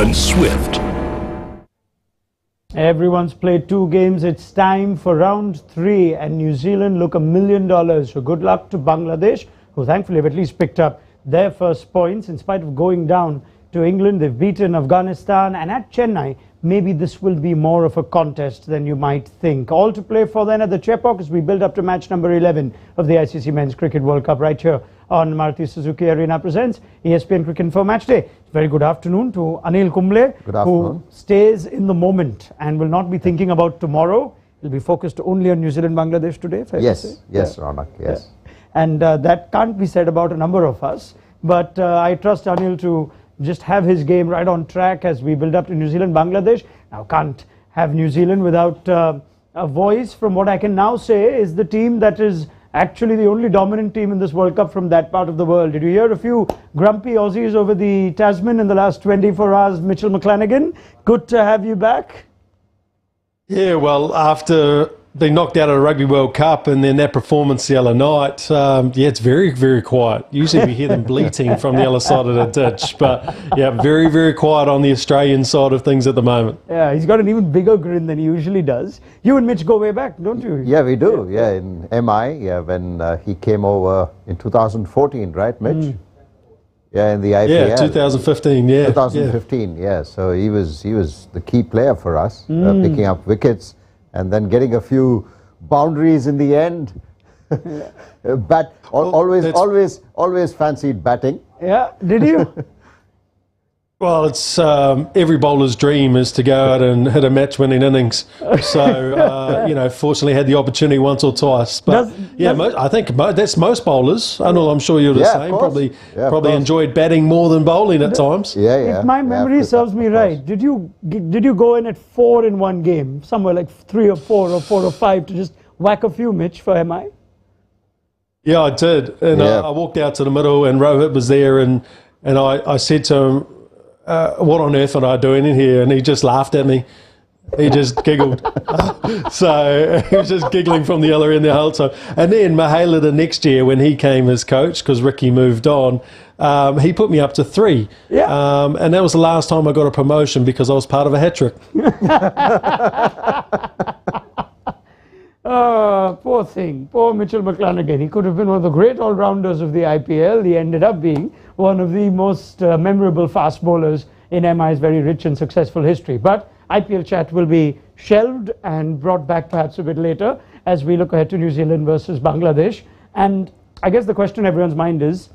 and swift. Everyone's played 2 games. It's time for round 3, and New Zealand look $1 million. So good luck to Bangladesh, who thankfully have at least picked up their first points. In spite of going down to England, they've beaten Afghanistan, and at Chennai, maybe this will be more of a contest than you might think. All to play for then at the Chepauk as we build up to match number 11 of the ICC Men's Cricket World Cup right here on Maruti Suzuki Arena presents ESPN Cricket for Matchday. Very good afternoon to Anil Kumble, who stays in the moment and will not be thinking about tomorrow. He'll be focused only on New Zealand-Bangladesh today, fair to say? Yes, Raunak, yes. Yeah. And that can't be said about a number of us. But I trust Anil to just have his game right on track as we build up to New Zealand-Bangladesh. Now, can't have New Zealand without a voice. From what I can now say is the team that is actually the only dominant team in this World Cup from that part of the world. Did you hear a few grumpy Aussies over the Tasman in the last 24 hours? Mitchell McClenaghan, good to have you back. Yeah, well, after being knocked out of the Rugby World Cup and then that performance the other night, yeah, it's very, very quiet. Usually we hear them bleating from the other side of the ditch, but yeah, very, very quiet on the Australian side of things at the moment. Yeah, he's got an even bigger grin than he usually does. You and Mitch go way back, don't you? Yeah, we do. Yeah, in MI, when he came over in 2014, right, Mitch? Yeah, in the IPL. Yeah, 2015. Yeah, 2015. Yeah. So he was the key player for us, picking up wickets and then getting a few boundaries in the end. Always fancied batting. Yeah, did you? Well, it's every bowler's dream is to go out and hit a match-winning innings. So, you know, fortunately had the opportunity once or twice. But I think that's most bowlers. Anil, I'm sure you're the same. Probably enjoyed batting more than bowling at times. If my memory serves me right, did you go in at 4 in one game, somewhere like 3 or 4 or 4 or 5 to just whack a few, Mitch, for MI? Yeah, I did. And I walked out to the middle and Rohit was there and I said to him, what on earth am I doing in here? And he just laughed at me. He just giggled. So he was just giggling from the other end of the whole time. And then Mahela the next year when he came as coach, because Ricky moved on, he put me up to 3. Yeah. And that was the last time I got a promotion because I was part of a hat-trick. Poor thing. Poor Mitchell McClenaghan. He could have been one of the great all-rounders of the IPL. He ended up being one of the most memorable fast bowlers in MI's very rich and successful history. But IPL chat will be shelved and brought back perhaps a bit later as we look ahead to New Zealand versus Bangladesh. And I guess the question in everyone's mind is,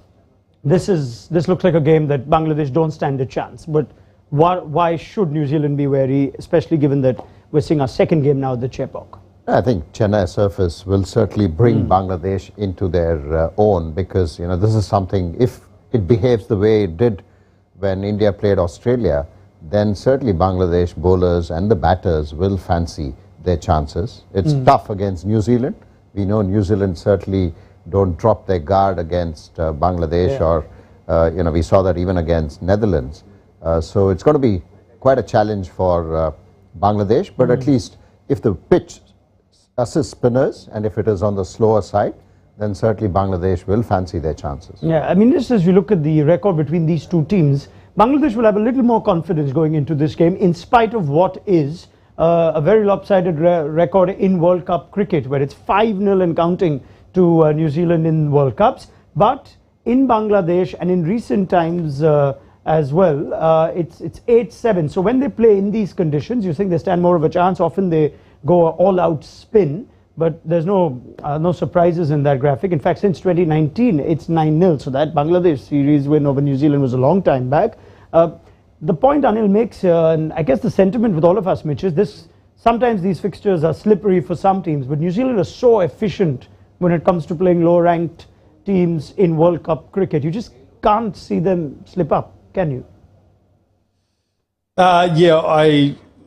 this looks like a game that Bangladesh don't stand a chance. But why should New Zealand be wary, especially given that we're seeing our second game now at the Chepauk? I think Chennai surface will certainly bring Bangladesh into their own, because this is something, if it behaves the way it did when India played Australia, then certainly Bangladesh bowlers and the batters will fancy their chances. It's tough against New Zealand. We know New Zealand certainly don't drop their guard against Bangladesh, or we saw that even against Netherlands. So it's going to be quite a challenge for Bangladesh, but at least if the pitch assists spinners and if it is on the slower side, then certainly Bangladesh will fancy their chances. Yeah, I mean, just as we look at the record between these two teams, Bangladesh will have a little more confidence going into this game in spite of what is a very lopsided record in World Cup cricket, where it's 5-0 and counting to New Zealand in World Cups. But in Bangladesh and in recent times as well, it's 8-7. So when they play in these conditions, you think they stand more of a chance. Often they go all-out spin, but there's no surprises in that graphic. In fact, since 2019, it's 9-0. So that Bangladesh series win over New Zealand was a long time back. The point Anil makes here, and I guess the sentiment with all of us, Mitch, is this: sometimes these fixtures are slippery for some teams, but New Zealand is so efficient when it comes to playing low-ranked teams in World Cup cricket. You just can't see them slip up, can you?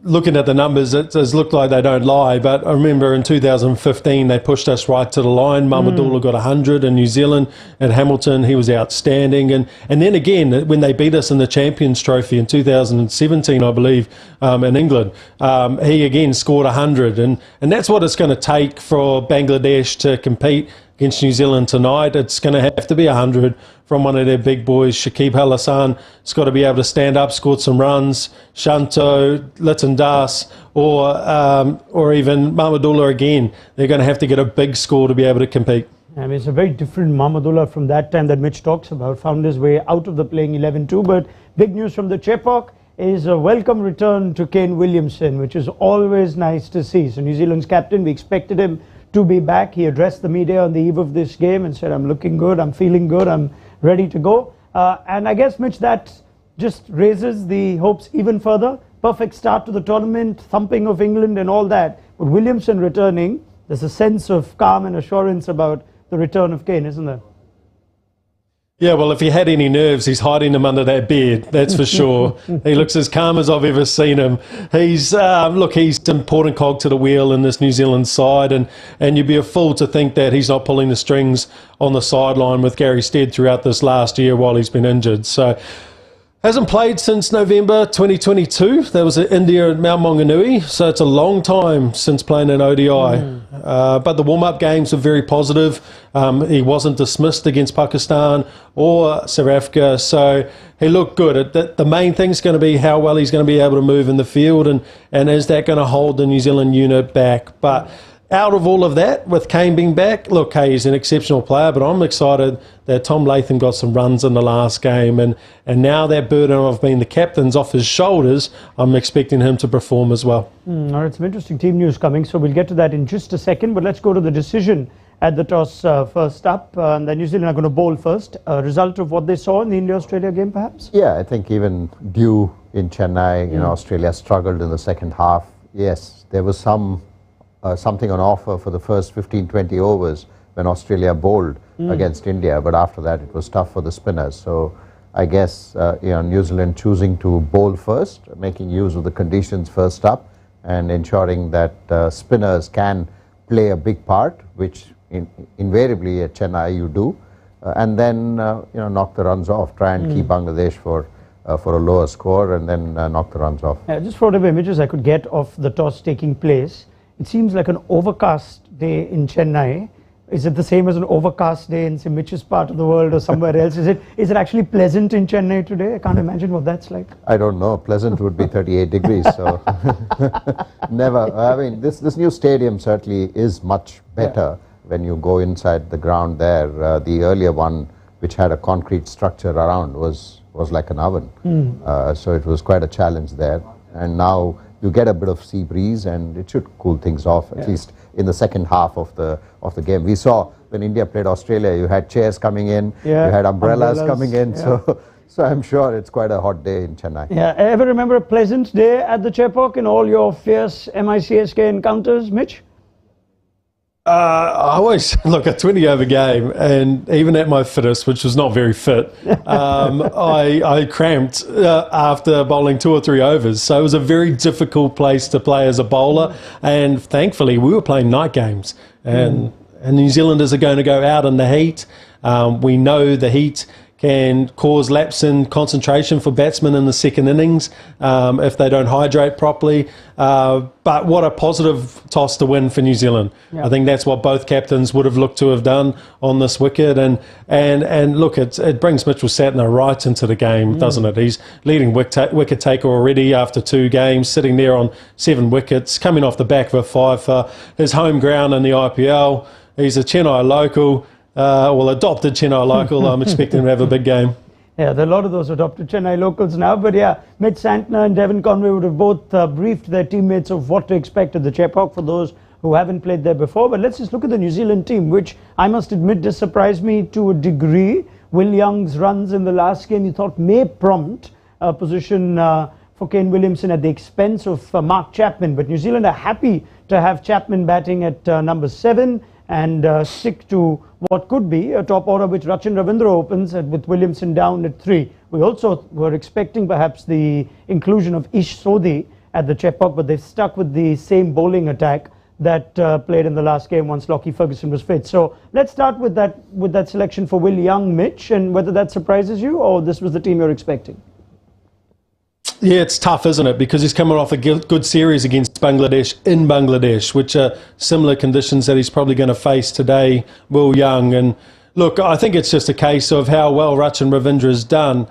Looking at the numbers, it does look like they don't lie, but I remember in 2015 they pushed us right to the line. Mamadula got 100 in New Zealand. At Hamilton, he was outstanding. And then again, when they beat us in the Champions Trophy in 2017, I believe, in England, he again scored 100. And that's what it's going to take for Bangladesh to compete against New Zealand tonight, it's going to have to be 100 from one of their big boys. Shakib Al-Hassan has got to be able to stand up, score some runs. Shanto, Litton Das, or even Mahmudullah again. They're going to have to get a big score to be able to compete. I mean, it's a very different Mahmudullah from that time that Mitch talks about. Found his way out of the playing 11 too. But big news from the Chepauk is a welcome return to Kane Williamson, which is always nice to see. So New Zealand's captain, we expected him to be back. He addressed the media on the eve of this game and said, I'm looking good, I'm feeling good, I'm ready to go. And I guess, Mitch, that just raises the hopes even further. Perfect start to the tournament, thumping of England and all that. But Williamson returning, there's a sense of calm and assurance about the return of Kane, isn't there? Yeah, well, if he had any nerves, he's hiding them under that beard, that's for sure. He looks as calm as I've ever seen him. He's an important cog to the wheel in this New Zealand side, and you'd be a fool to think that he's not pulling the strings on the sideline with Gary Stead throughout this last year while he's been injured. So, hasn't played since November 2022. That was at India at Mount Maunganui, so it's a long time since playing an ODI. But the warm-up games were very positive. He wasn't dismissed against Pakistan or South Africa, so he looked good. The main thing's going to be how well he's going to be able to move in the field, and is that going to hold the New Zealand unit back. But out of all of that, with Kane being back, look, hey, he's an exceptional player, but I'm excited that Tom Latham got some runs in the last game, and now that burden of being the captain's off his shoulders, I'm expecting him to perform as well. All right, some interesting team news coming, so we'll get to that in just a second, but let's go to the decision at the toss first up. And the New Zealand are going to bowl first. A result of what they saw in the India-Australia game, perhaps? Yeah, I think even due in Chennai, Australia struggled in the second half. Yes, there was something on offer for the first 15-20 overs when Australia bowled against India, but after that it was tough for the spinners. So I guess New Zealand choosing to bowl first, making use of the conditions first up, and ensuring that spinners can play a big part, which invariably at Chennai you do, and then knock the runs off, try and keep Bangladesh for a lower score, and then knock the runs off. Just for whatever images I could get of the toss taking place, it seems like an overcast day in Chennai. Is it the same as an overcast day in, say, Mitch's part of the world or somewhere else? Is it actually pleasant in Chennai today? I can't imagine what that's like. I don't know. Pleasant would be 38 degrees. So never. I mean, this new stadium certainly is much better when you go inside the ground there. The earlier one, which had a concrete structure around, was like an oven. So it was quite a challenge there. And now you get a bit of sea breeze, and it should cool things off, at least in the second half of the game. We saw when India played Australia, you had chairs coming in, you had umbrellas coming in, so I'm sure it's quite a hot day in Chennai. Yeah, ever remember a pleasant day at the Chepauk in all your fierce MICSK encounters, Mitch? I always look a 20-over game, and even at my fittest, which was not very fit, I cramped after bowling 2 or 3 overs. So it was a very difficult place to play as a bowler, and thankfully we were playing night games, and New Zealanders are going to go out in the heat. We know the heat can cause lapse in concentration for batsmen in the second innings if they don't hydrate properly. But what a positive toss to win for New Zealand. I think that's what both captains would have looked to have done on this wicket. And look, it brings Mitchell Santner right into the game, doesn't it? He's leading wicket taker already after 2 games, sitting there on 7 wickets, coming off the back of a 5 for his home ground in the IPL. He's a Chennai local. Adopted Chennai local. I'm expecting him to have a big game. Yeah, there are a lot of those adopted Chennai locals now. But yeah, Mitch Santner and Devon Conway would have both briefed their teammates of what to expect at the Chepauk for those who haven't played there before. But let's just look at the New Zealand team, which I must admit does surprise me to a degree. Will Young's runs in the last game you thought may prompt a position for Kane Williamson at the expense of Mark Chapman. But New Zealand are happy to have Chapman batting at number 7 and stick to what could be a top order which Rachin Ravindra opens with Williamson down at 3. We also were expecting perhaps the inclusion of Ish Sodhi at the Chepauk, but they've stuck with the same bowling attack that played in the last game once Lockie Ferguson was fit. So let's start with that selection for Will Young, Mitch, and whether that surprises you or this was the team you're expecting. Yeah, it's tough, isn't it? Because he's coming off a good series against Bangladesh in Bangladesh, which are similar conditions that he's probably going to face today, Will Young. And look, I think it's just a case of how well Rachin Ravindra has done.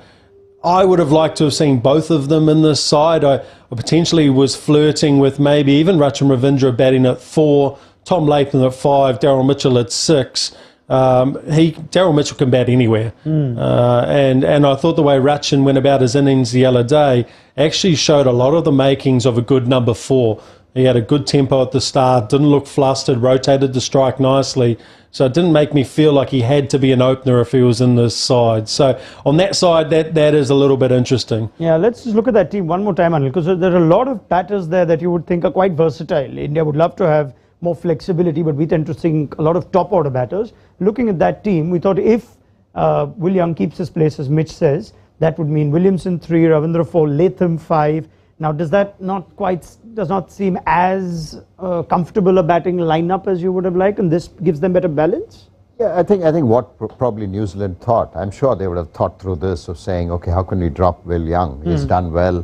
I would have liked to have seen both of them in this side. I potentially was flirting with maybe even Rachin Ravindra batting at 4, Tom Latham at 5, Daryl Mitchell at 6. Daryl Mitchell can bat anywhere. And I thought the way Rachin went about his innings the other day actually showed a lot of the makings of a good number 4. He had a good tempo at the start, didn't look flustered, rotated the strike nicely. So it didn't make me feel like he had to be an opener if he was in this side. So on that side, that is a little bit interesting. Yeah, let's just look at that team one more time, Anil, because there are a lot of batters there that you would think are quite versatile. India would love to have more flexibility, but we tend to think a lot of top order batters. Looking at that team, we thought if Will Young keeps his place, as Mitch says, that would mean Williamson 3, Ravindra 4, Latham 5. Now, does not seem as comfortable a batting lineup as you would have liked, and this gives them better balance? Yeah, I think what probably New Zealand thought, I'm sure they would have thought through this of saying, okay, how can we drop Will Young? He's done well.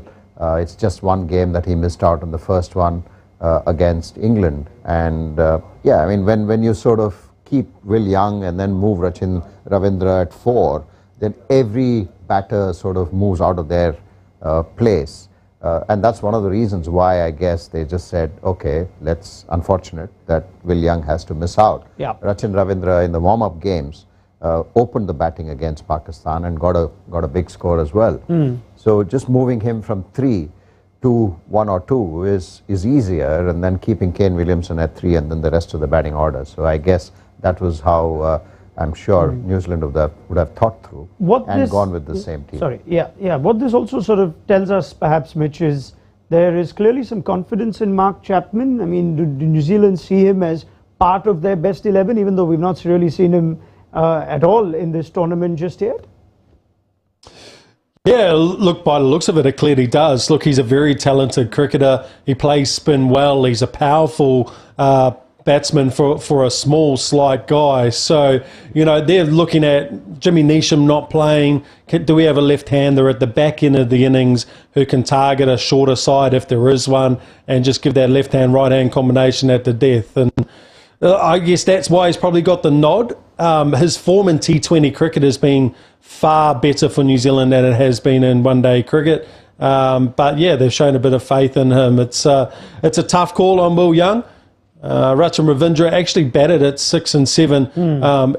It's just one game that he missed out on, the first one against England. And yeah, I mean, when you sort of keep Will Young and then move Rachin Ravindra at 4, then every batter sort of moves out of their place. And that's one of the reasons why I guess they just said, okay, unfortunate that Will Young has to miss out. Yeah. Rachin Ravindra in the warm-up games opened the batting against Pakistan and got a big score as well. So just moving him from 3 to 1 or 2 is easier, and then keeping Kane Williamson at 3 and then the rest of the batting order. So I guess that was how I'm sure New Zealand would have thought through and gone with the same team. Sorry, yeah. What this also sort of tells us, perhaps, Mitch, is there is clearly some confidence in Mark Chapman. I mean, do New Zealand see him as part of their best 11, even though we've not really seen him at all in this tournament just yet? Yeah, look, by the looks of it, it clearly does. Look, he's a very talented cricketer. He plays spin well. He's a powerful batsman for a small, slight guy. So, you know, they're looking at Jimmy Neesham not playing. Do we have a left-hander at the back end of the innings who can target a shorter side if there is one and just give that left-hand, right-hand combination at the death? And I guess that's why he's probably got the nod. His form in T20 cricket has been far better for New Zealand than it has been in one-day cricket. But, yeah, they've shown a bit of faith in him. It's a tough call on Will Young. Rachin Ravindra actually batted at 6 and 7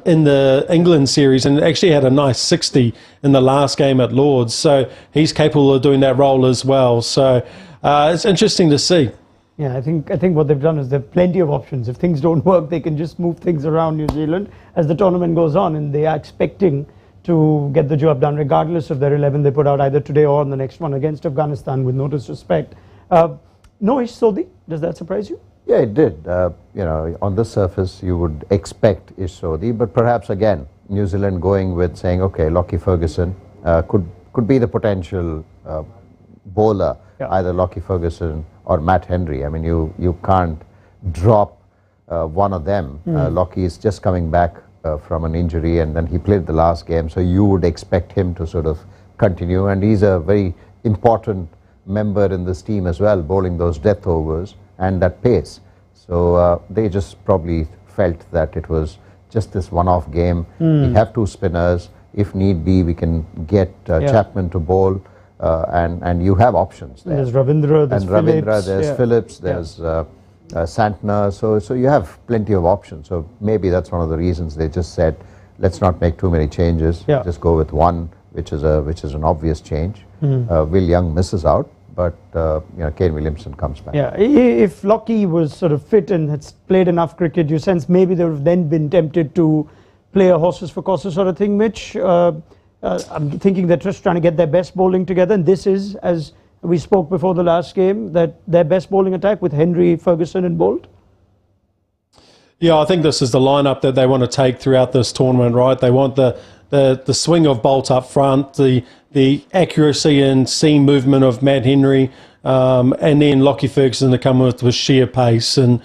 in the England series and actually had a nice 60 in the last game at Lord's. So he's capable of doing that role as well. So it's interesting to see. Yeah, I think what they've done is there are plenty of options. If things don't work, they can just move things around New Zealand as the tournament goes on, and they are expecting to get the job done regardless of their 11 they put out either today or on the next one against Afghanistan, with no disrespect. No Ish Sodhi, does that surprise you? Yeah, it did. You know, on the surface, you would expect Ish Sodhi, but perhaps again, New Zealand going with saying, okay, Lockie Ferguson could be the potential bowler, either Lockie Ferguson or Matt Henry. I mean, you can't drop one of them. Lockie is just coming back from an injury, and then he played the last game, so you would expect him to sort of continue, and he's a very important member in this team as well, bowling those death overs and that pace. So they just probably felt that it was just this one-off game. We have 2 spinners. If need be, we can get Chapman to bowl, and you have options there. There's Ravindra, there's Phillips, there's Santner. So you have plenty of options. So maybe that's one of the reasons they just said, let's not make too many changes. Just go with one, which is an obvious change. Will Young misses out, but you know, Kane Williamson comes back. Yeah, if Lockie was sort of fit and had played enough cricket, you sense maybe they would have then been tempted to play a horses for courses sort of thing, Mitch. I'm thinking they're just trying to get their best bowling together, and this is, as we spoke before the last game, that their best bowling attack with Henry, Ferguson and Bolt. Yeah, I think this is the lineup that they want to take throughout this tournament, right? They want the swing of Bolt up front, the accuracy and seam movement of Matt Henry, and then Lockie Ferguson to come with sheer pace. And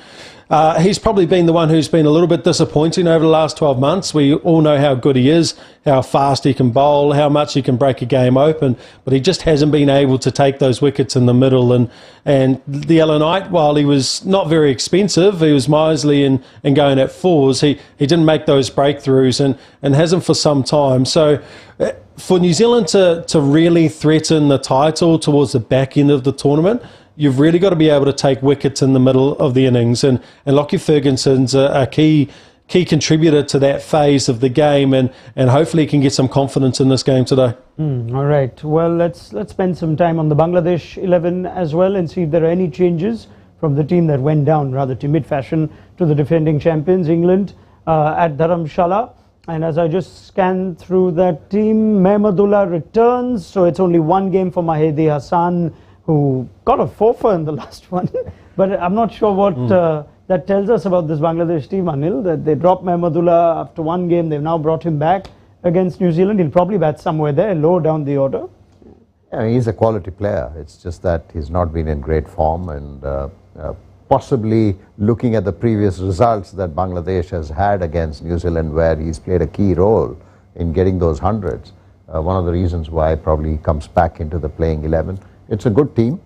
he's probably been the one who's been a little bit disappointing over the last 12 months. We all know how good he is, how fast he can bowl, how much he can break a game open, but he just hasn't been able to take those wickets in the middle. And the other night, while he was not very expensive, he was miserly in going at fours, he didn't make those breakthroughs and hasn't for some time. So for New Zealand to really threaten the title towards the back end of the tournament, you've really got to be able to take wickets in the middle of the innings. And Lockie Ferguson's a key contributor to that phase of the game, and hopefully he can get some confidence in this game today. All right. Well, let's spend some time on the Bangladesh 11 as well and see if there are any changes from the team that went down rather timid fashion to the defending champions, England, at Dharamshala. And as I just scanned through that team, Mehmudullah returns, so it's only one game for Mahedi Hassan, who got a forfeit in the last one. But I'm not sure what that tells us about this Bangladesh team, Anil, that they dropped Mehmudullah after one game. They've now brought him back against New Zealand. He'll probably bat somewhere there, low down the order. Yeah, he's a quality player. It's just that he's not been in great form, and possibly looking at the previous results that Bangladesh has had against New Zealand, where he's played a key role in getting those hundreds. One of the reasons why probably he comes back into the playing 11. It's a good team.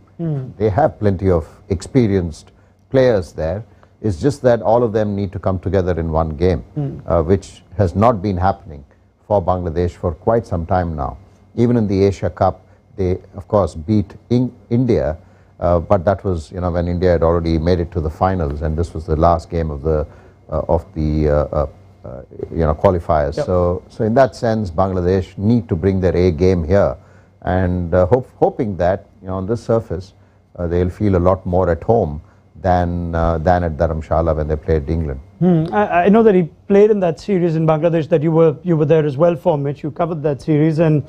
They have plenty of experienced players there. It's just that all of them need to come together in one game, which has not been happening for Bangladesh for quite some time now. Even in the Asia Cup, they of course beat India, but that was when India had already made it to the finals, and this was the last game of the qualifiers. Yep. So in that sense, Bangladesh need to bring their A game here, and hoping that on this surface they'll feel a lot more at home than at Dharamshala when they played England. I know that he played in that series in Bangladesh that you were there as well for, Mitch. You covered that series, and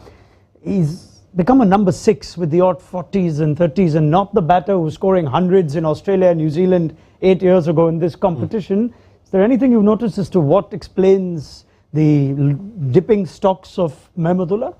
he's become a number 6 with the odd 40s and 30s, and not the batter who's scoring hundreds in Australia and New Zealand 8 years ago in this competition. Is there anything you've noticed as to what explains the dipping stocks of Mehmudullah?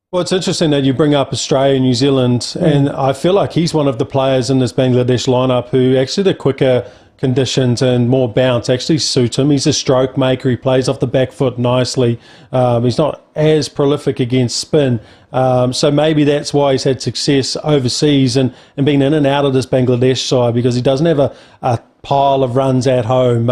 Well, it's interesting that you bring up Australia and New Zealand, and I feel like he's one of the players in this Bangladesh lineup who actually the quicker conditions and more bounce actually suit him. He's a stroke maker. He plays off the back foot nicely. He's not as prolific against spin. So maybe that's why he's had success overseas and been in and out of this Bangladesh side, because he doesn't have a pile of runs at home.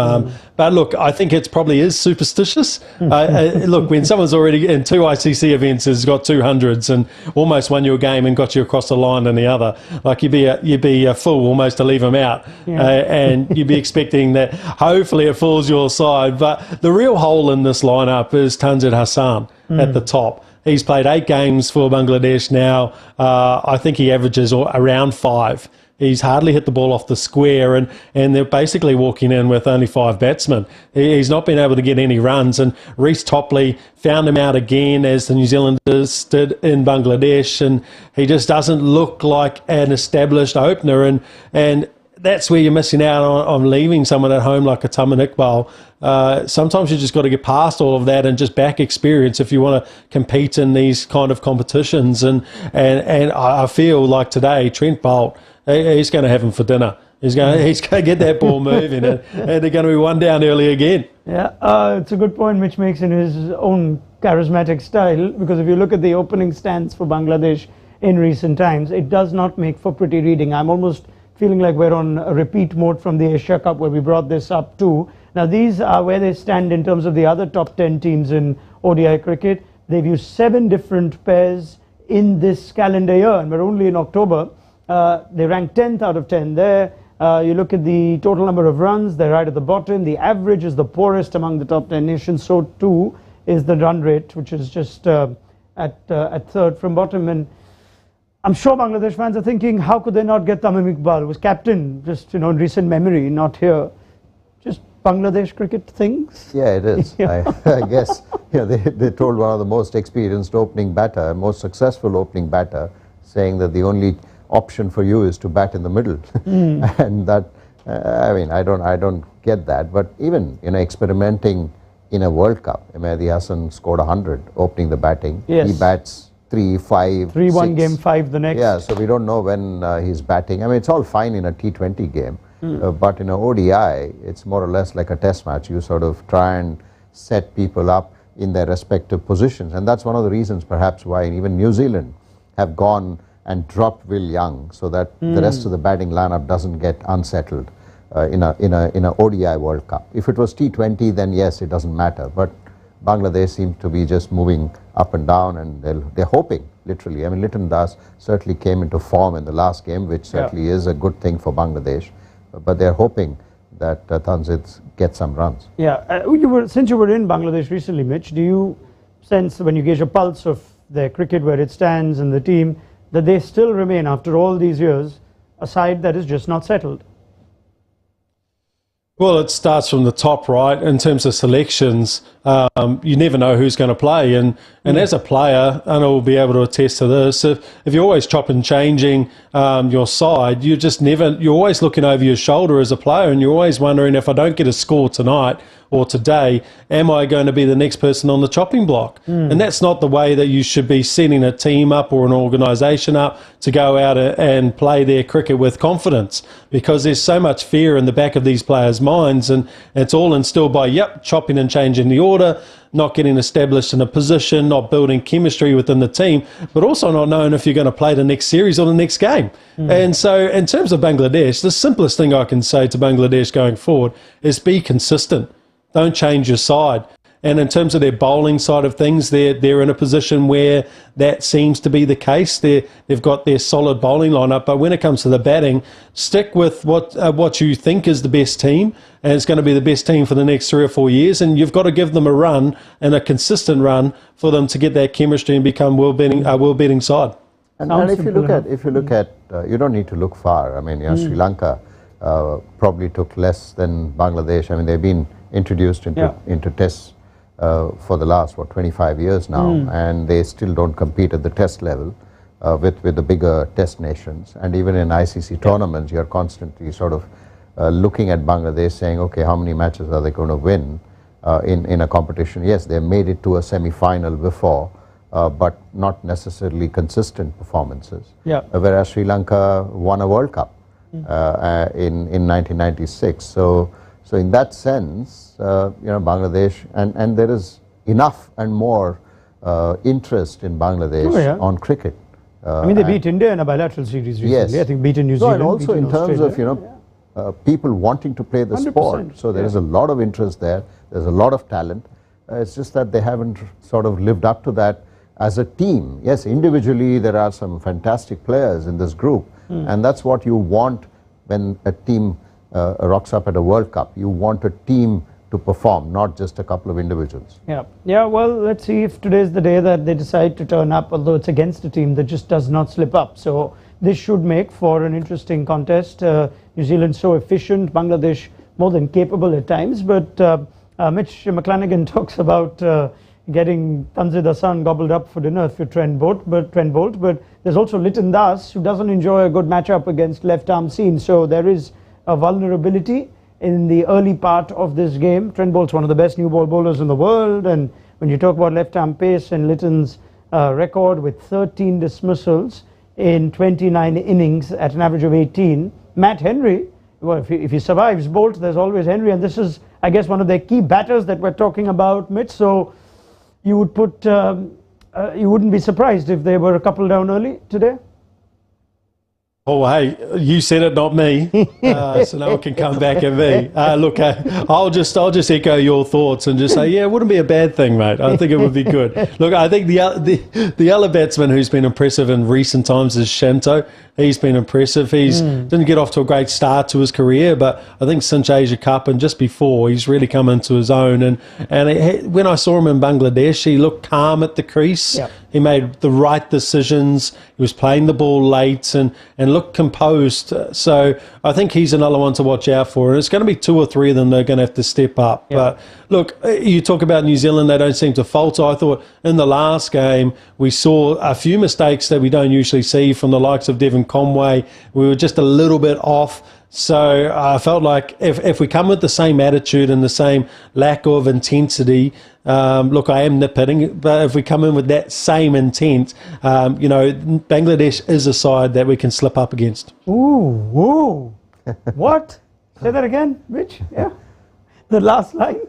But look, I think it probably is superstitious. Look, when someone's already in 2 ICC events, has got 200s and almost won you a game and got you across the line in the other, like you'd be a fool almost to leave him out. And you'd be expecting that hopefully it falls your side. But the real hole in this lineup is Tanzil Hassan at the top. He's played 8 games for Bangladesh now. I think he averages around 5. He's hardly hit the ball off the square, and they're basically walking in with only 5 batsmen. He's not been able to get any runs, and Reece Topley found him out again, as the New Zealanders did in Bangladesh, and he just doesn't look like an established opener, and that's where you're missing out on leaving someone at home like a Taman Iqbal. Sometimes you just got to get past all of that and just back experience if you want to compete in these kind of competitions. And I feel like today, Trent Boult, he's going to have him for dinner. He's going to get that ball moving, and they're going to be one down early again. Yeah, it's a good point Mitch makes in his own charismatic style, because if you look at the opening stance for Bangladesh in recent times, it does not make for pretty reading. I'm almost feeling like we're on a repeat mode from the Asia Cup, where we brought this up too. Now, these are where they stand in terms of the other top 10 teams in ODI cricket. They've used 7 different pairs in this calendar year, and we're only in October. They rank 10th out of 10 there. You look at the total number of runs, they're right at the bottom. The average is the poorest among the top 10 nations. So too is the run rate, which is just at 3rd from bottom. And I'm sure Bangladesh fans are thinking, how could they not get Tamim Iqbal, who was captain just in recent memory, not here. Just Bangladesh cricket things. Yeah, it is. Yeah. I guess they told one of the most experienced opening batter, most successful opening batter, saying that the only option for you is to bat in the middle. And that, I don't get that. But even experimenting in a World Cup, Mehdi Hassan scored 100 opening the batting. Yes. He bats 3, 5, 3 one 6. game, 5 the next. Yeah, so we don't know when he's batting. I mean, it's all fine in a T20 game, but in an ODI, it's more or less like a test match. You sort of try and set people up in their respective positions, and that's one of the reasons perhaps why even New Zealand have gone and dropped Will Young so that the rest of the batting lineup doesn't get unsettled in a ODI World Cup. If it was T20, then yes, it doesn't matter, but Bangladesh seems to be just moving up and down, and they're hoping, literally. I mean, Lytton Das certainly came into form in the last game, which certainly is a good thing for Bangladesh, but they're hoping that Tanzit gets some runs. Yeah, since you were in Bangladesh recently, Mitch, do you sense, when you gauge a pulse of their cricket, where it stands and the team, that they still remain, after all these years, a side that is just not settled? Well, it starts from the top, right? In terms of selections, you never know who's going to play. And as a player, and I will be able to attest to this, if you're always chopping and changing your side, you're always looking over your shoulder as a player, and you're always wondering, if I don't get a score tonight or today, am I going to be the next person on the chopping block? And that's not the way that you should be setting a team up or an organisation up to go out and play their cricket with confidence, because there's so much fear in the back of these players' minds, and it's all instilled by, chopping and changing the order, not getting established in a position, not building chemistry within the team, but also not knowing if you're going to play the next series or the next game. And so in terms of Bangladesh, the simplest thing I can say to Bangladesh going forward is be consistent. Don't change your side. And in terms of their bowling side of things, they're in a position where that seems to be the case. They've got their solid bowling lineup, but when it comes to the batting, stick with what you think is the best team, and it's going to be the best team for the next 3 or 4 years, and you've got to give them a run, and a consistent run, for them to get that chemistry and become a world-beating side. And if you look at, you don't need to look far. I mean, Sri Lanka probably took less than Bangladesh. I mean, they've been introduced into tests for the last 25 years now, and they still don't compete at the test level with the bigger test nations. And even in ICC tournaments, you're constantly sort of looking at Bangladesh saying, okay, how many matches are they going to win in a competition? Yes, they made it to a semi-final before, but not necessarily consistent performances. Whereas Sri Lanka won a World Cup in 1996. So in that sense, Bangladesh, and there is enough and more interest in Bangladesh on cricket. I mean, they beat India in a bilateral series recently. I think beaten New Zealand. And also in terms of people wanting to play the sport. So there is a lot of interest there. There's a lot of talent. It's just that they haven't sort of lived up to that as a team. Yes, individually there are some fantastic players in this group, and that's what you want when a team rocks up at a World Cup. You want a team to perform, not just a couple of individuals. Well, let's see if today's the day that they decide to turn up, although it's against a team that just does not slip up. So this should make for an interesting contest. New Zealand so efficient, Bangladesh more than capable at times, but Mitch McClenaghan talks about getting Tanzid Hasan gobbled up for dinner for Trent Bolt, but there's also Lytton Das, who doesn't enjoy a good matchup against left-arm seam. So there is a vulnerability in the early part of this game. Trent Bolt's one of the best new ball bowlers in the world, and when you talk about left-arm pace and Lytton's record with 13 dismissals in 29 innings at an average of 18, Matt Henry, well, if he survives Bolt, there's always Henry, and this is, I guess, one of their key batters that we're talking about, Mitch. So you would put, you wouldn't be surprised if they were a couple down early today? Oh, hey, you said it, not me. So no one can come back at me. Look, I'll just echo your thoughts and just say, yeah, it wouldn't be a bad thing, mate. I think it would be good. Look, I think the other batsman who's been impressive in recent times is Shanto. He's been impressive. He's didn't get off to a great start to his career, but I think since Asia Cup and just before, he's really come into his own. And when I saw him in Bangladesh, he looked calm at the crease. He made the right decisions. He was playing the ball late and looked composed. So I think he's another one to watch out for. And it's going to be 2 or 3 of them that are going to have to step up. But look, you talk about New Zealand, they don't seem to falter. I thought in the last game, we saw a few mistakes that we don't usually see from the likes of Devon Conway. We were just a little bit off So I felt like if we come with the same attitude and the same lack of intensity, look, I am nitpicking, but if we come in with that same intent, you know, Bangladesh is a side that we can slip up against. Ooh. What? Say that again, Mitch? Yeah. The last line?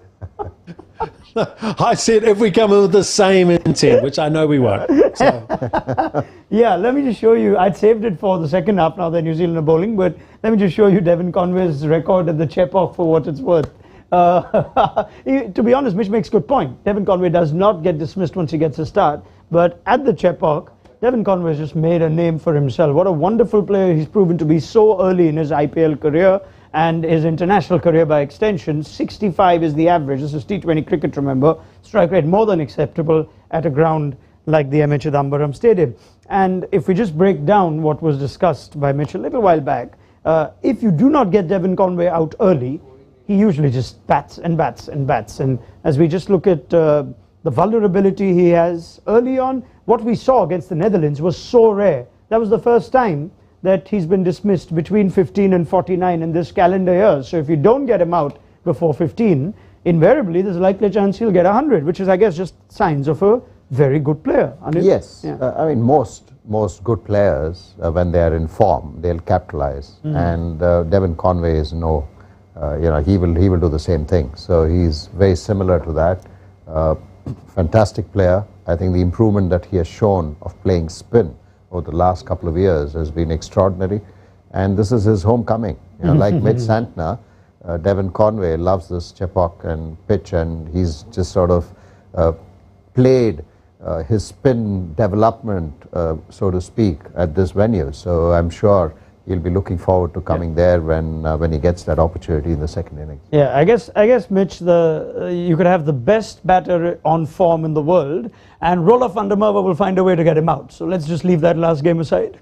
I said if we come in with the same intent, which I know we won't. So. Yeah, let me just show you. I'd saved it for the second half now that New Zealand are bowling, but let me just show you Devon Conway's record at the Chepauk for what it's worth. To be honest, Mitch makes a good point. Devon Conway does not get dismissed once he gets a start, but at the Chepauk, Devon Conway has just made a name for himself. What a wonderful player he's proven to be so early in his IPL career and his international career by extension. 65 is the average. This is T20 cricket, remember. Strike rate more than acceptable at a ground like the MH Chidambaram Stadium. And if we just break down what was discussed by Mitch a little while back, if you do not get Devon Conway out early, he usually just bats and bats and bats. And as we just look at the vulnerability he has early on, what we saw against the Netherlands was so rare. That was the first time that he's been dismissed between 15 and 49 in this calendar year. So if you don't get him out before 15, invariably there's a likely chance he'll get 100, which is, I guess, just signs of a very good player. Anil? Yes. Yeah. I mean, most good players, when they are in form, they'll capitalize. And Devon Conway is no, you know, he will do the same thing. So he's very similar to that. Fantastic player. I think the improvement that he has shown of playing spin over the last couple of years has been extraordinary, and this is his homecoming. You know, like Mitch Santner, Devon Conway loves this Chepauk and pitch, and he's just sort of played his spin development, so to speak, at this venue. So I'm sure he'll be looking forward to coming there when he gets that opportunity in the second innings. Yeah, I guess, Mitch, you could have the best batter on form in the world, and Rolla van der Merwe will find a way to get him out. So let's just leave that last game aside.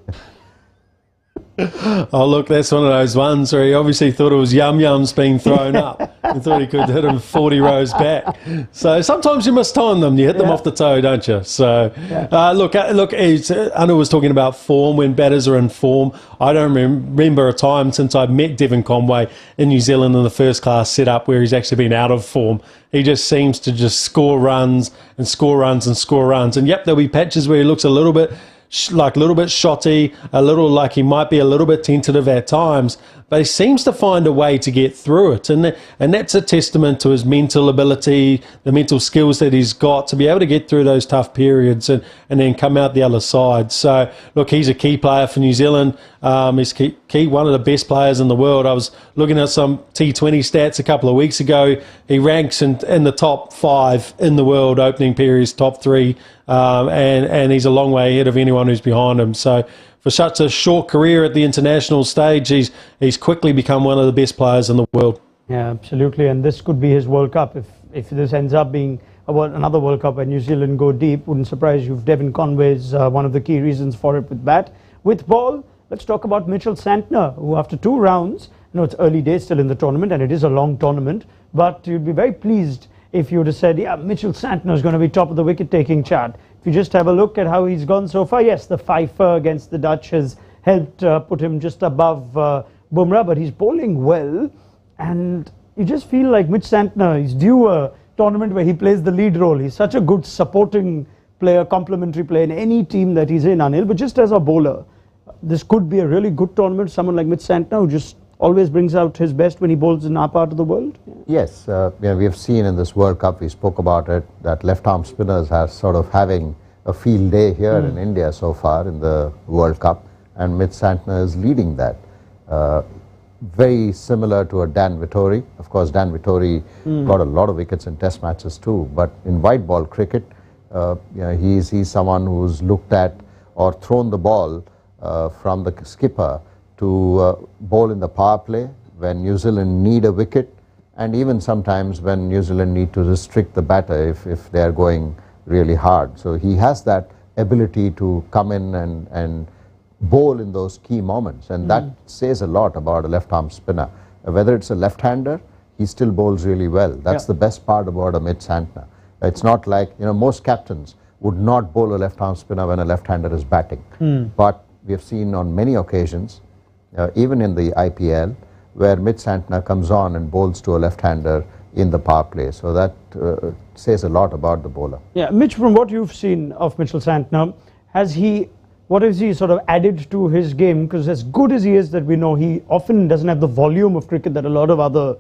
Oh, look, that's one of those ones where he obviously thought it was yum-yums being thrown up. He thought he could hit him 40 rows back. So sometimes you must time them. You hit them off the toe, don't you? So, look, Anil was talking about form, when batters are in form. I don't remember a time since I met Devon Conway in New Zealand in the first class setup where he's actually been out of form. He just seems to just score runs and score runs and score runs. And, yep, there'll be patches where he looks a little bit shotty, a little like he might be a little bit tentative at times, but he seems to find a way to get through it, and that's a testament to his mental ability, the mental skills that he's got to be able to get through those tough periods and then come out the other side. So look, he's a key player for New Zealand. He's key, one of the best players in the world. I was looking at some T20 stats a couple of weeks ago. He ranks in the top 5 in the world opening periods, top 3, and he's a long way ahead of anyone who's behind him. So for such a short career at the international stage, he's quickly become one of the best players in the world. Yeah, absolutely. And this could be his World Cup. If this ends up being another World Cup where New Zealand go deep, wouldn't surprise you if Devon Conway is one of the key reasons for it with bat. With ball, let's talk about Mitchell Santner, who after 2 rounds, I know it's early days still in the tournament, and it is a long tournament, but you'd be very pleased if you would have said, yeah, Mitchell Santner is going to be top of the wicket-taking chart. If you just have a look at how he's gone so far, yes, the fifer against the Dutch has helped put him just above Bumrah, but he's bowling well, and you just feel like Mitch Santner is due a tournament where he plays the lead role. He's such a good supporting player, complementary player in any team that he's in, Anil, but just as a bowler, this could be a really good tournament. Someone like Mitch Santner who just always brings out his best when he bowls in our part of the world. Yes, we have seen in this World Cup, we spoke about it, that left-arm spinners are sort of having a field day here in India so far in the World Cup, and Mitch Santner is leading that. Very similar to a Dan Vittori. Of course, Dan Vittori got a lot of wickets in test matches too, but in white ball cricket, he's someone who's looked at or thrown the ball from the skipper to bowl in the power play when New Zealand need a wicket, and even sometimes when New Zealand need to restrict the batter if they are going really hard. So he has that ability to come in and bowl in those key moments, and that says a lot about a left-arm spinner. Whether it's a left-hander, he still bowls really well. That's the best part about a Mitch Santner. It's not like, most captains would not bowl a left-arm spinner when a left-hander is batting. But we have seen on many occasions, even in the IPL, where Mitch Santner comes on and bowls to a left-hander in the power play. So that says a lot about the bowler. Yeah, Mitch, from what you've seen of Mitchell Santner, what has he sort of added to his game? Because as good as he is, that we know, he often doesn't have the volume of cricket that a lot of other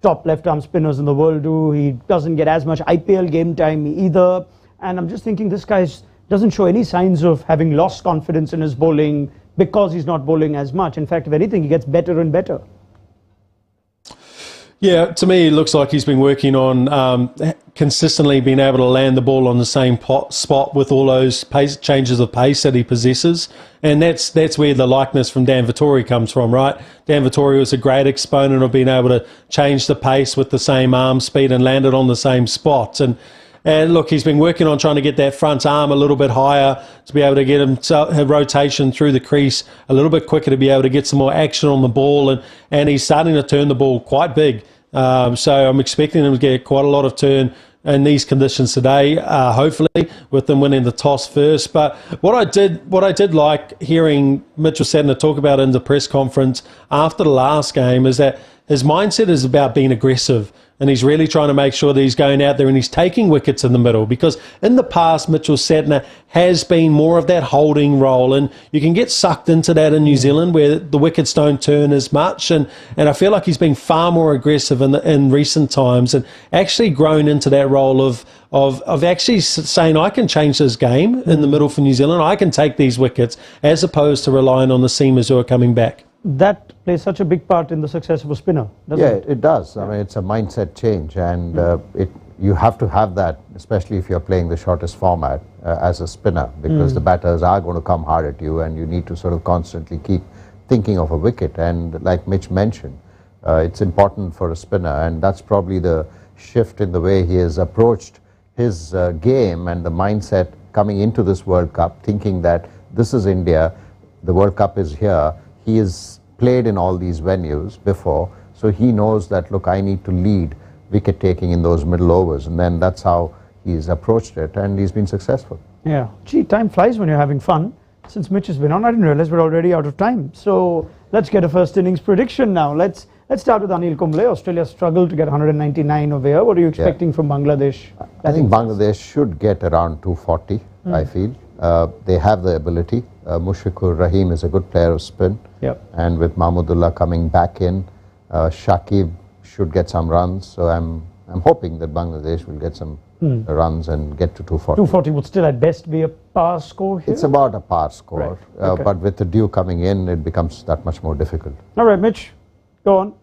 top left-arm spinners in the world do. He doesn't get as much IPL game time either. And I'm just thinking, this guy doesn't show any signs of having lost confidence in his bowling because he's not bowling as much. In fact, if anything, he gets better and better. Yeah, to me, it looks like he's been working on consistently being able to land the ball on the same spot with all those changes of pace that he possesses. And that's where the likeness from Dan Vettori comes from, right? Dan Vettori was a great exponent of being able to change the pace with the same arm speed and land it on the same spot. And look, he's been working on trying to get that front arm a little bit higher to be able to get him rotation through the crease a little bit quicker to be able to get some more action on the ball. And he's starting to turn the ball quite big. So I'm expecting him to get quite a lot of turn in these conditions today, hopefully, with them winning the toss first. But what I did like hearing Mitchell Santner talk about in the press conference after the last game is that his mindset is about being aggressive, and he's really trying to make sure that he's going out there and he's taking wickets in the middle, because in the past Mitchell Santner has been more of that holding role, and you can get sucked into that in New Zealand where the wickets don't turn as much, and I feel like he's been far more aggressive in recent times and actually grown into that role of actually saying, I can change this game in the middle for New Zealand, I can take these wickets, as opposed to relying on the seamers who are coming back. That plays such a big part in the success of a spinner, doesn't it? Yeah, it does. I mean, it's a mindset change, and you have to have that, especially if you're playing the shortest format as a spinner, because the batters are going to come hard at you, and you need to sort of constantly keep thinking of a wicket. And like Mitch mentioned, it's important for a spinner, and that's probably the shift in the way he has approached his game and the mindset coming into this World Cup, thinking that this is India, the World Cup is here. He has played in all these venues before, so he knows that, look, I need to lead wicket taking in those middle overs, and then that's how he's approached it, and he's been successful. Yeah. Gee, time flies when you're having fun. Since Mitch has been on, I didn't realize we're already out of time. So let's get a first innings prediction now. Let's start with Anil Kumble. Australia struggled to get 199 over here. What are you expecting from Bangladesh? I think Bangladesh should get around 240, I feel. They have the ability. Mushfiqur Rahim is a good player of spin. Yep. And with Mahmudullah coming back in, Shakib should get some runs. So I'm hoping that Bangladesh will get some runs and get to 240. 240 would still at best be a par score here? It's about a par score. Right. Okay. But with the dew coming in, it becomes that much more difficult. All right, Mitch, go on.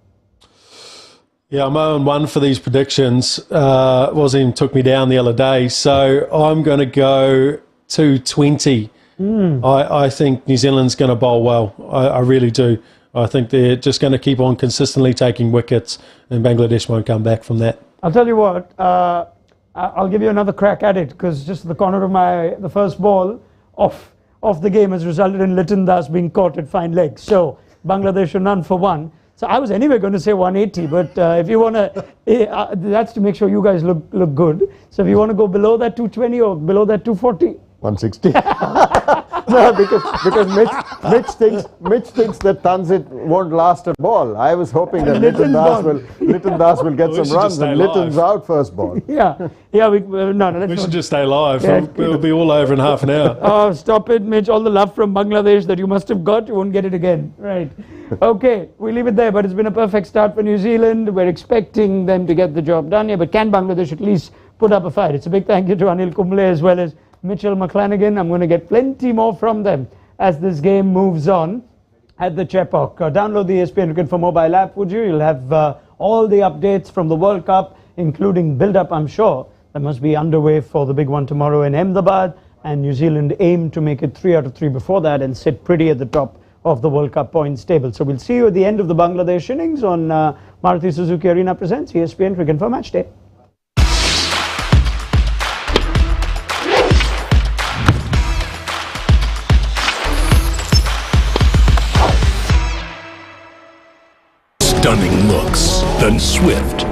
Yeah, I'm 0-1 for these predictions. Wasim took me down the other day, so I'm going to go 220. I think New Zealand's going to bowl well. I really do. I think they're just going to keep on consistently taking wickets, and Bangladesh won't come back from that. I'll tell you what, I'll give you another crack at it, because just the corner of the first ball of the game has resulted in Liton Das being caught at fine legs. So Bangladesh are none for one. So I was anyway going to say 180, but if you want to, that's to make sure you guys look good. So if you want to go below that 220 or below that 240. 160. No, because Mitch thinks that Tanzit won't last a ball. I was hoping that Liton Das will get some runs, and Litton's out first ball. Yeah. We should just stay live. Yeah, it'll be all over in half an hour. Oh, stop it, Mitch. All the love from Bangladesh that you must have got, you won't get it again. Right. Okay, we leave it there, but it's been a perfect start for New Zealand. We're expecting them to get the job done here, but can Bangladesh at least put up a fight? It's a big thank you to Anil Kumble as well as Mitchell McClenaghan. I'm going to get plenty more from them as this game moves on at the Chepauk. Download the ESPN Cricket for mobile app, would you? You'll have all the updates from the World Cup, including build-up, I'm sure, that must be underway for the big one tomorrow in Ahmedabad. And New Zealand aim to make it 3 out of 3 before that and sit pretty at the top of the World Cup points table. So we'll see you at the end of the Bangladesh innings on Maruti Suzuki Arena presents ESPN Cricket for Matchday. Stunning looks, then swift,